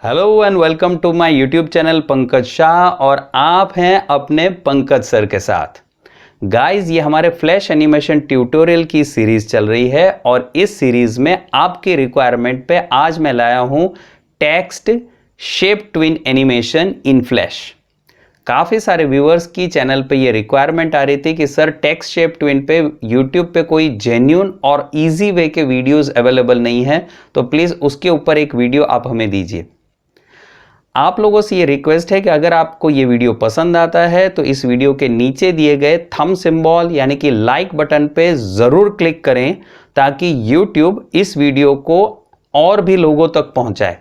Hello and welcome to my YouTube channel Pankaj Shah और आप हैं अपने पंकज सर के साथ। गाइस, ये हमारे फ्लैश एनिमेशन ट्यूटोरियल की सीरीज चल रही है और इस सीरीज में आपकी रिक्वायरमेंट पे आज मैं लाया हूं टेक्स्ट शेप ट्विन एनिमेशन इन फ्लैश। काफ़ी सारे व्यूअर्स की चैनल पे ये रिक्वायरमेंट आ रही थी कि सर टेक्स्ट शेप ट्विन पे यूट्यूब पे कोई जेन्युइन और इजी वे के वीडियोस अवेलेबल नहीं है, तो प्लीज़ उसके ऊपर एक वीडियो आप हमें दीजिए। आप लोगों से ये रिक्वेस्ट है कि अगर आपको ये वीडियो पसंद आता है तो इस वीडियो के नीचे दिए गए थंब सिंबल यानी कि लाइक बटन पे ज़रूर क्लिक करें ताकि यूट्यूब इस वीडियो को और भी लोगों तक पहुंचाए।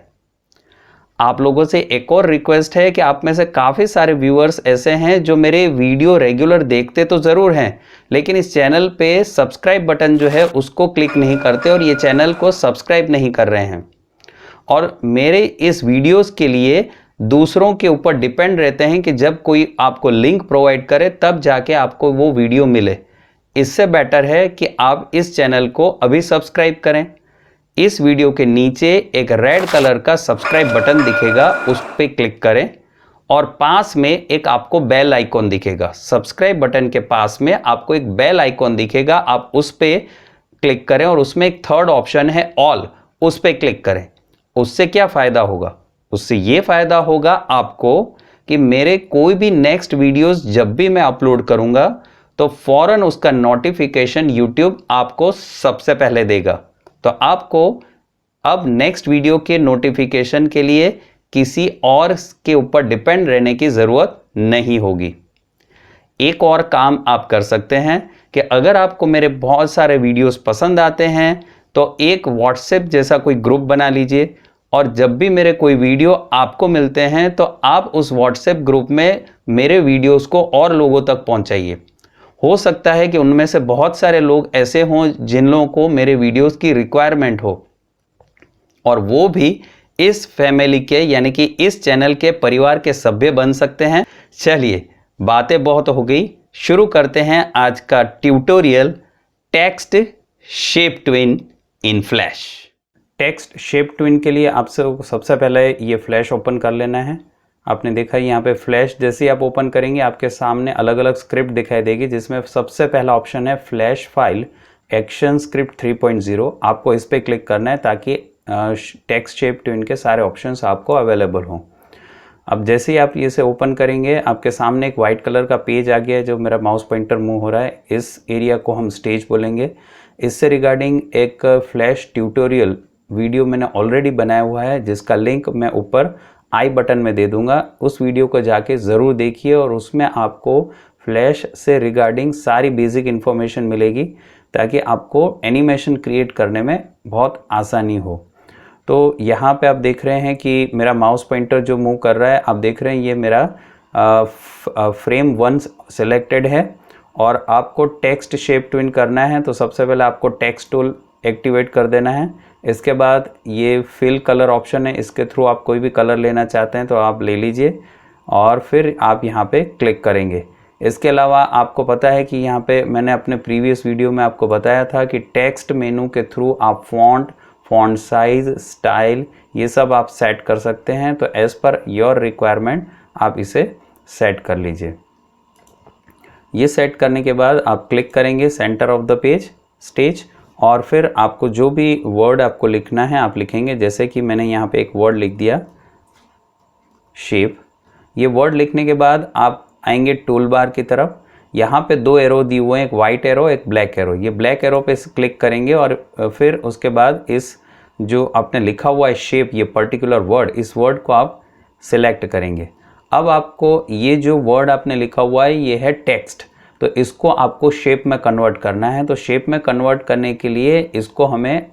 आप लोगों से एक और रिक्वेस्ट है कि आप में से काफ़ी सारे व्यूअर्स ऐसे हैं जो मेरे वीडियो रेगुलर देखते तो ज़रूर हैं, लेकिन इस चैनल पे सब्सक्राइब बटन जो है उसको क्लिक नहीं करते और ये चैनल को सब्सक्राइब नहीं कर रहे हैं और मेरे इस वीडियोस के लिए दूसरों के ऊपर डिपेंड रहते हैं कि जब कोई आपको लिंक प्रोवाइड करे तब जाके आपको वो वीडियो मिले। इससे बेटर है कि आप इस चैनल को अभी सब्सक्राइब करें। इस वीडियो के नीचे एक रेड कलर का सब्सक्राइब बटन दिखेगा, उस पर क्लिक करें और पास में एक आपको बेल आइकॉन दिखेगा। सब्सक्राइब बटन के पास में आपको एक बेल आइकॉन दिखेगा, आप उस पर क्लिक करें और उसमें एक थर्ड ऑप्शन है ऑल, उस पर क्लिक करें। उससे क्या फ़ायदा होगा? उससे ये फ़ायदा होगा आपको कि मेरे कोई भी नेक्स्ट वीडियोस जब भी मैं अपलोड करूंगा तो फौरन उसका नोटिफिकेशन यूट्यूब आपको सबसे पहले देगा। तो आपको अब नेक्स्ट वीडियो के नोटिफिकेशन के लिए किसी और के ऊपर डिपेंड रहने की ज़रूरत नहीं होगी। एक और काम आप कर सकते हैं कि अगर आपको मेरे बहुत सारे वीडियोस पसंद आते हैं तो एक व्हाट्सएप जैसा कोई ग्रुप बना लीजिए और जब भी मेरे कोई वीडियो आपको मिलते हैं तो आप उस व्हाट्सएप ग्रुप में मेरे वीडियोस को और लोगों तक पहुंचाइए। हो सकता है कि उनमें से बहुत सारे लोग ऐसे हों जिन लोगों को मेरे वीडियोस की रिक्वायरमेंट हो और वो भी इस फैमिली के यानी कि इस चैनल के परिवार के सभ्य बन सकते हैं। चलिए, बातें बहुत हो गई, शुरू करते हैं आज का ट्यूटोरियल टेक्स्ट शेप ट्विन इन फ्लैश। टेक्स्ट शेप ट्विन के लिए आपसे सबसे पहले ये फ्लैश ओपन कर लेना है। आपने देखा यहाँ पे फ्लैश जैसे ही आप ओपन करेंगे आपके सामने अलग अलग स्क्रिप्ट दिखाई देगी, जिसमें सबसे पहला ऑप्शन है फ्लैश फाइल एक्शन स्क्रिप्ट 3.0। आपको इस पर क्लिक करना है ताकि टेक्स्ट शेप ट्विन के सारे ऑप्शंस आपको अवेलेबल हों। अब जैसे ही आप इसे ओपन करेंगे आपके सामने एक वाइट कलर का पेज आ गया है, जो मेरा माउस पॉइंटर मूव हो रहा है। इस एरिया को हम स्टेज बोलेंगे। इससे रिगार्डिंग एक फ्लैश ट्यूटोरियल वीडियो मैंने ऑलरेडी बनाया हुआ है, जिसका लिंक मैं ऊपर आई बटन में दे दूंगा। उस वीडियो को जाके ज़रूर देखिए और उसमें आपको फ्लैश से रिगार्डिंग सारी बेसिक इन्फॉर्मेशन मिलेगी ताकि आपको एनिमेशन क्रिएट करने में बहुत आसानी हो। तो यहाँ पे आप देख रहे हैं कि मेरा माउस पॉइंटर जो मूव कर रहा है, आप देख रहे हैं ये मेरा फ्रेम 1 सिलेक्टेड है और आपको टेक्स्ट शेप ट्विन करना है। तो सबसे पहले आपको टेक्स्ट टूल एक्टिवेट कर देना है। इसके बाद ये फिल कलर ऑप्शन है, इसके थ्रू आप कोई भी कलर लेना चाहते हैं तो आप ले लीजिए और फिर आप यहाँ पे क्लिक करेंगे। इसके अलावा आपको पता है कि यहाँ पे मैंने अपने प्रीवियस वीडियो में आपको बताया था कि टेक्स्ट मेनू के थ्रू आप फॉन्ट साइज, स्टाइल ये सब आप सेट कर सकते हैं। तो एज़ पर योर रिक्वायरमेंट आप इसे सेट कर लीजिए। ये सेट करने के बाद आप क्लिक करेंगे centre of the page stage और फिर आपको जो भी वर्ड आपको लिखना है आप लिखेंगे। जैसे कि मैंने यहाँ पे एक वर्ड लिख दिया शेप। ये वर्ड लिखने के बाद आप आएंगे टूल बार की तरफ। यहाँ पे 2 एरो दिए हुए हैं, एक वाइट एरो एक ब्लैक एरो। ये ब्लैक एरो पे क्लिक करेंगे और फिर उसके बाद इस जो आपने लिखा हुआ है शेप, ये पर्टिकुलर वर्ड, इस वर्ड को आप सिलेक्ट करेंगे। अब आपको ये जो वर्ड आपने लिखा हुआ है ये है टेक्स्ट, तो इसको आपको शेप में कन्वर्ट करना है। तो शेप में कन्वर्ट करने के लिए इसको हमें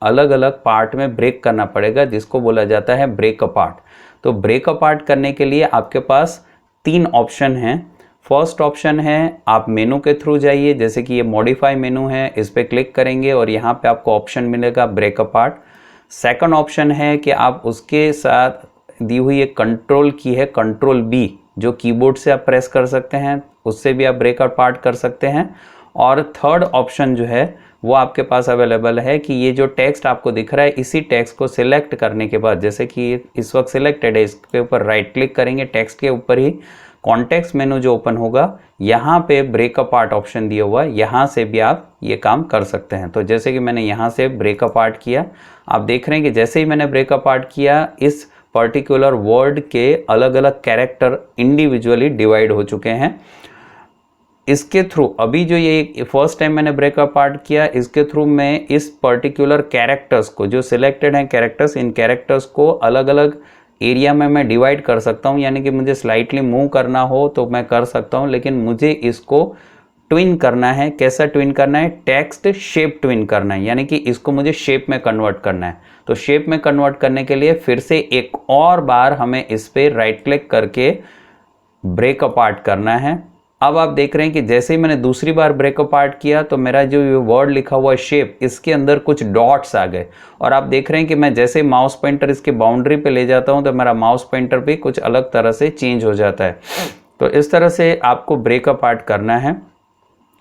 अलग अलग पार्ट में ब्रेक करना पड़ेगा, जिसको बोला जाता है ब्रेक अपार्ट। तो ब्रेक अपार्ट करने के लिए आपके पास 3 ऑप्शन हैं। फर्स्ट ऑप्शन है आप मेनू के थ्रू जाइए, जैसे कि ये मॉडिफाई मेनू है, इस पर क्लिक करेंगे और यहाँ पे आपको ऑप्शन मिलेगा ब्रेक अपार्ट। सेकंड ऑप्शन है कि आप उसके साथ दी हुई एक कंट्रोल की है कंट्रोल B, जो कीबोर्ड से आप प्रेस कर सकते हैं, उससे भी आप ब्रेक अपार्ट कर सकते हैं। और थर्ड ऑप्शन जो है वो आपके पास अवेलेबल है कि ये जो टेक्स्ट आपको दिख रहा है, इसी टेक्स्ट को सिलेक्ट करने के बाद, जैसे कि इस वक्त सिलेक्टेड है, इसके ऊपर राइट क्लिक करेंगे, टेक्स्ट के ऊपर ही कॉन्टेक्स्ट मेनू जो ओपन होगा, यहाँ पे ब्रेक अपार्ट ऑप्शन दिया हुआ है, यहाँ से भी आप ये काम कर सकते हैं। तो जैसे कि मैंने यहाँ से ब्रेक अपार्ट किया, आप देख रहे हैं कि जैसे ही मैंने ब्रेक अपार्ट किया, इस पर्टिकुलर वर्ड के अलग अलग कैरेक्टर इंडिविजुअली डिवाइड हो चुके हैं। इसके थ्रू अभी जो ये फर्स्ट टाइम मैंने ब्रेक अपार्ट किया, इसके थ्रू मैं इस पर्टिकुलर कैरेक्टर्स को, जो सिलेक्टेड हैं कैरेक्टर्स, इन कैरेक्टर्स को अलग अलग एरिया में मैं डिवाइड कर सकता हूं। यानी कि मुझे स्लाइटली मूव करना हो तो मैं कर सकता हूं, लेकिन मुझे इसको ट्विन करना है। कैसा ट्विन करना है? टेक्स्ट शेप ट्विन करना है, यानी कि इसको मुझे शेप में कन्वर्ट करना है। तो शेप में कन्वर्ट करने के लिए फिर से एक और बार हमें इस पर राइट क्लिक करके ब्रेक अपार्ट करना है। अब आप देख रहे हैं कि जैसे ही मैंने दूसरी बार ब्रेक अपार्ट किया तो मेरा जो ये वर्ड लिखा हुआ है शेप, इसके अंदर कुछ डॉट्स आ गए, और आप देख रहे हैं कि मैं जैसे माउस पॉइंटर इसके बाउंड्री पे ले जाता हूं तो मेरा माउस पॉइंटर भी कुछ अलग तरह से चेंज हो जाता है। तो इस तरह से आपको ब्रेक अपार्ट करना है।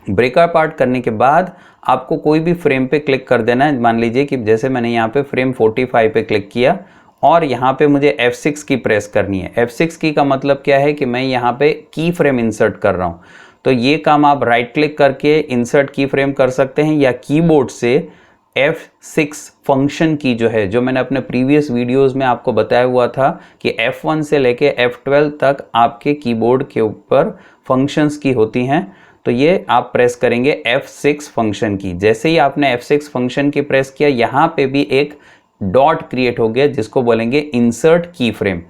ब्रेक अपार्ट करने के बाद आपको कोई भी फ्रेम पे क्लिक कर देना है। मान लीजिए कि जैसे मैंने यहाँ पे फ्रेम 45 पे क्लिक किया और यहाँ पे मुझे F6 की प्रेस करनी है। F6 की का मतलब क्या है कि मैं यहाँ पे की फ्रेम इंसर्ट कर रहा हूँ। तो ये काम आप राइट क्लिक करके इंसर्ट की फ्रेम कर सकते हैं, या कीबोर्ड से F6 फंक्शन की जो है, जो मैंने अपने प्रीवियस वीडियोस में आपको बताया हुआ था कि F1 से लेके F12 तक आपके कीबोर्ड के ऊपर फंक्शंस की होती हैं। तो ये आप प्रेस करेंगे F6 फंक्शन की। जैसे ही आपने F6 फंक्शन की प्रेस किया, यहाँ पे भी एक डॉट क्रिएट हो गया जिसको बोलेंगे इंसर्ट की फ्रेम।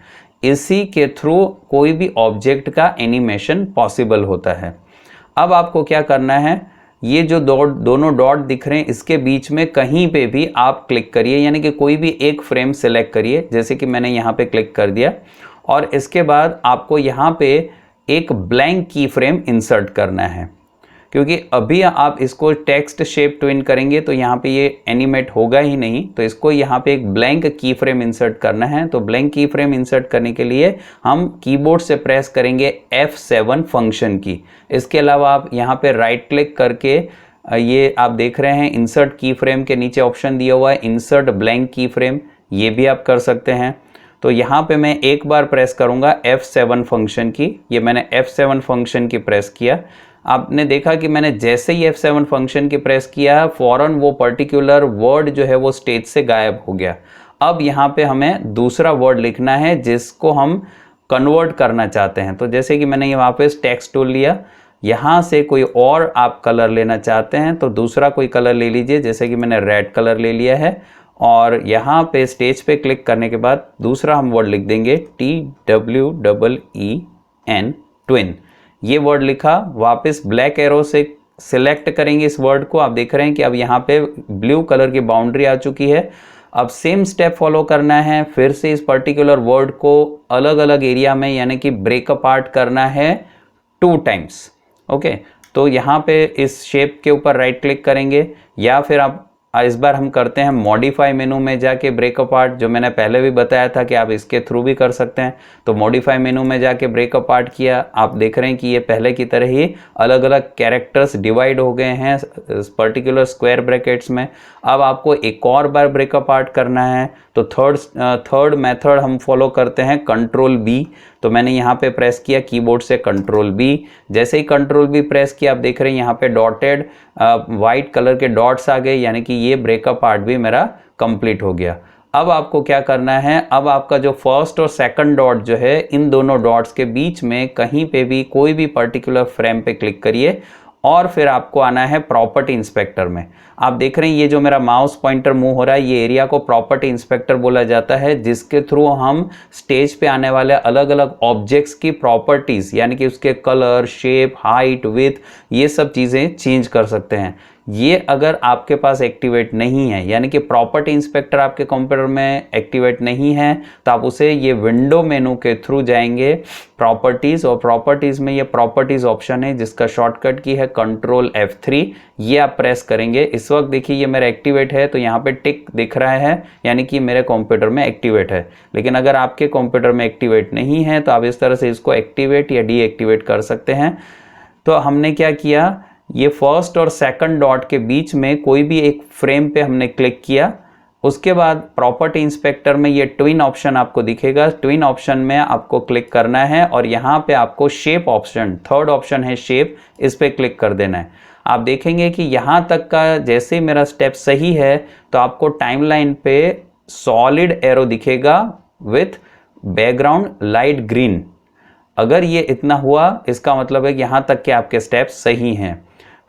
इसी के थ्रू कोई भी ऑब्जेक्ट का एनिमेशन पॉसिबल होता है। अब आपको क्या करना है, ये जो दोनों डॉट दिख रहे हैं इसके बीच में कहीं पे भी आप क्लिक करिए, यानी कि कोई भी एक फ्रेम सेलेक्ट करिए। जैसे कि मैंने यहाँ पे क्लिक कर दिया और इसके बाद आपको यहाँ पे एक ब्लैंक की फ्रेम इंसर्ट करना है, क्योंकि अभी आप इसको टेक्स्ट शेप ट्विन करेंगे तो यहाँ पे ये एनिमेट होगा ही नहीं। तो इसको यहाँ पे एक ब्लैंक की फ्रेम इंसर्ट करना है। तो ब्लैंक की फ्रेम इंसर्ट करने के लिए हम कीबोर्ड से प्रेस करेंगे F7 फंक्शन की। इसके अलावा आप यहाँ पे राइट क्लिक करके ये आप देख रहे हैं इंसर्ट की फ्रेम के नीचे ऑप्शन दिया हुआ है इंसर्ट ब्लैंक की फ्रेम, ये भी आप कर सकते हैं। तो यहाँ पे मैं एक बार प्रेस करूँगा F7 फंक्शन की। ये मैंने F7 फंक्शन की प्रेस किया। आपने देखा कि मैंने जैसे ही F7 फंक्शन की प्रेस किया, फौरन वो पर्टिकुलर वर्ड जो है वो स्टेज से गायब हो गया। अब यहाँ पे हमें दूसरा वर्ड लिखना है जिसको हम कन्वर्ट करना चाहते हैं। तो जैसे कि मैंने यहाँ पे टेक्स्ट टूल लिया, यहाँ से कोई और आप कलर लेना चाहते हैं तो दूसरा कोई कलर ले लीजिए। जैसे कि मैंने रेड कलर ले लिया है और यहाँ पे स्टेज पे क्लिक करने के बाद दूसरा हम वर्ड लिख देंगे TWEEN, ट्विन। ये वर्ड लिखा, वापस ब्लैक एरो से सिलेक्ट करेंगे इस वर्ड को। आप देख रहे हैं कि अब यहाँ पे ब्लू कलर की बाउंड्री आ चुकी है। अब सेम स्टेप फॉलो करना है, फिर से इस पर्टिकुलर वर्ड को अलग अलग एरिया में यानी कि ब्रेक अपार्ट करना है 2 टाइम्स। ओके, तो यहाँ पे इस शेप के ऊपर राइट क्लिक करेंगे, या फिर आप इस बार हम करते हैं मॉडिफाई मेनू में जाके ब्रेक अपार्ट, जो मैंने पहले भी बताया था कि आप इसके थ्रू भी कर सकते हैं। तो मॉडिफाई मेनू में जाके ब्रेक अपार्ट किया, आप देख रहे हैं कि ये पहले की तरह ही अलग अलग कैरेक्टर्स डिवाइड हो गए हैं पर्टिकुलर स्क्वायर ब्रैकेट्स में। अब आपको एक और बार ब्रेक अपार्ट करना है, तो थर्ड मेथड हम फॉलो करते हैं कंट्रोल बी। तो मैंने यहाँ पे प्रेस किया कीबोर्ड से कंट्रोल बी। जैसे ही कंट्रोल बी प्रेस किया, आप देख रहे हैं यहाँ पे डॉटेड वाइट कलर के डॉट्स आ गए, यानी कि ये ब्रेकअप पार्ट भी मेरा कंप्लीट हो गया। अब आपको क्या करना है, अब आपका जो फर्स्ट और सेकंड डॉट जो है, इन दोनों डॉट्स के बीच में कहीं पे भी कोई भी पर्टिकुलर फ्रेम पे क्लिक करिए और फिर आपको आना है प्रॉपर्टी इंस्पेक्टर में। आप देख रहे हैं ये जो मेरा माउस पॉइंटर मूव हो रहा है, ये एरिया को प्रॉपर्टी इंस्पेक्टर बोला जाता है, जिसके थ्रू हम स्टेज पे आने वाले अलग अलग ऑब्जेक्ट्स की प्रॉपर्टीज यानी कि उसके कलर, शेप, हाइट, विड्थ, ये सब चीज़ें चेंज कर सकते हैं। ये अगर आपके पास एक्टिवेट नहीं है, यानी कि प्रॉपर्टी इंस्पेक्टर आपके कंप्यूटर में एक्टिवेट नहीं है, तो आप उसे ये विंडो मेनू के थ्रू जाएंगे प्रॉपर्टीज, और प्रॉपर्टीज में ये प्रॉपर्टीज ऑप्शन है जिसका शॉर्टकट की है कंट्रोल F3। ये आप प्रेस करेंगे। इस वक्त देखिए ये मेरा एक्टिवेट है, तो यहाँ पे टिक दिख रहा है, यानी कि मेरे कंप्यूटर में एक्टिवेट है। लेकिन अगर आपके कंप्यूटर में एक्टिवेट नहीं है तो आप इस तरह से इसको एक्टिवेट या डीएक्टिवेट कर सकते हैं। तो हमने क्या किया, ये फर्स्ट और सेकंड डॉट के बीच में कोई भी एक फ्रेम पे हमने क्लिक किया। उसके बाद प्रॉपर्टी इंस्पेक्टर में ये ट्विन ऑप्शन आपको दिखेगा। ट्विन ऑप्शन में आपको क्लिक करना है और यहाँ पे आपको शेप ऑप्शन, थर्ड ऑप्शन है शेप, इस पे क्लिक कर देना है। आप देखेंगे कि यहाँ तक का जैसे मेरा स्टेप सही है तो आपको टाइमलाइन पे सॉलिड एरो दिखेगा विथ बैकग्राउंड लाइट ग्रीन। अगर ये इतना हुआ इसका मतलब है कि यहाँ तक के आपके स्टेप्स सही हैं।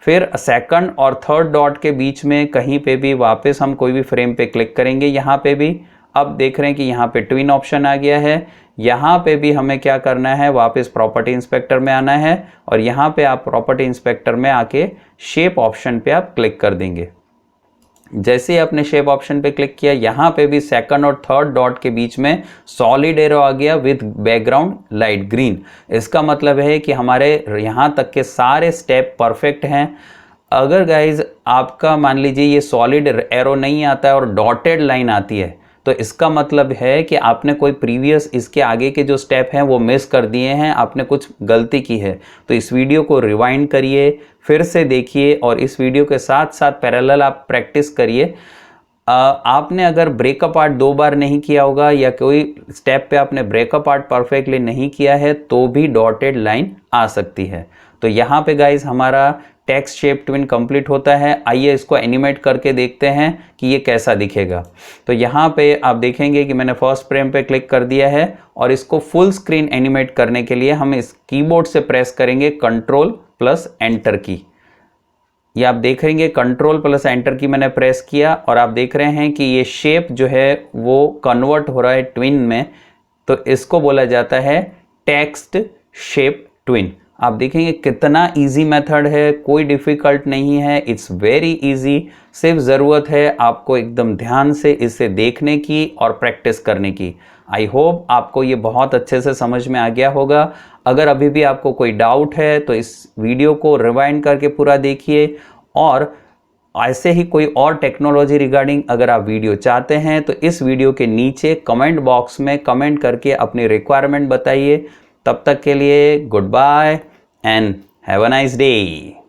फिर सेकंड और थर्ड डॉट के बीच में कहीं पे भी वापस हम कोई भी फ्रेम पे क्लिक करेंगे। यहाँ पे भी अब देख रहे हैं कि यहाँ पे ट्विन ऑप्शन आ गया है। यहाँ पे भी हमें क्या करना है, वापस प्रॉपर्टी इंस्पेक्टर में आना है और यहाँ पे आप प्रॉपर्टी इंस्पेक्टर में आके शेप ऑप्शन पे आप क्लिक कर देंगे। जैसे ही आपने शेप ऑप्शन पे क्लिक किया, यहाँ पे भी सेकंड और थर्ड डॉट के बीच में सॉलिड एरो आ गया विद बैकग्राउंड लाइट ग्रीन। इसका मतलब है कि हमारे यहाँ तक के सारे स्टेप परफेक्ट हैं। अगर गाइज आपका मान लीजिए ये सॉलिड एरो नहीं आता है और डॉटेड लाइन आती है तो इसका मतलब है कि आपने कोई प्रीवियस इसके आगे के जो स्टेप हैं वो मिस कर दिए हैं, आपने कुछ गलती की है। तो इस वीडियो को रिवाइंड करिए, फिर से देखिए और इस वीडियो के साथ साथ पैरेलल आप प्रैक्टिस करिए। आपने अगर ब्रेकअप आर्ट 2 बार नहीं किया होगा या कोई स्टेप पे आपने ब्रेकअप आर्ट परफेक्टली नहीं किया है तो भी डॉटेड लाइन आ सकती है। तो यहाँ पे गाइज हमारा टेक्स्ट शेप ट्विन कंप्लीट होता है। आइए इसको एनिमेट करके देखते हैं कि ये कैसा दिखेगा। तो यहाँ पे आप देखेंगे कि मैंने फर्स्ट फ्रेम पे क्लिक कर दिया है और इसको फुल स्क्रीन एनिमेट करने के लिए हम इस कीबोर्ड से प्रेस करेंगे कंट्रोल प्लस एंटर की। ये आप देखेंगे कंट्रोल प्लस एंटर की मैंने प्रेस किया और आप देख रहे हैं कि ये शेप जो है वो कन्वर्ट हो रहा है ट्विन में। तो इसको बोला जाता है टेक्स्ट शेप ट्विन। आप देखेंगे कितना इजी मेथड है, कोई डिफिकल्ट नहीं है, इट्स वेरी इजी। सिर्फ ज़रूरत है आपको एकदम ध्यान से इसे देखने की और प्रैक्टिस करने की। आई होप आपको ये बहुत अच्छे से समझ में आ गया होगा। अगर अभी भी आपको कोई डाउट है तो इस वीडियो को रिवाइंड करके पूरा देखिए और ऐसे ही कोई और टेक्नोलॉजी रिगार्डिंग अगर आप वीडियो चाहते हैं तो इस वीडियो के नीचे कमेंट बॉक्स में कमेंट करके अपनी रिक्वायरमेंट बताइए। तब तक के लिए good bye and have a nice day.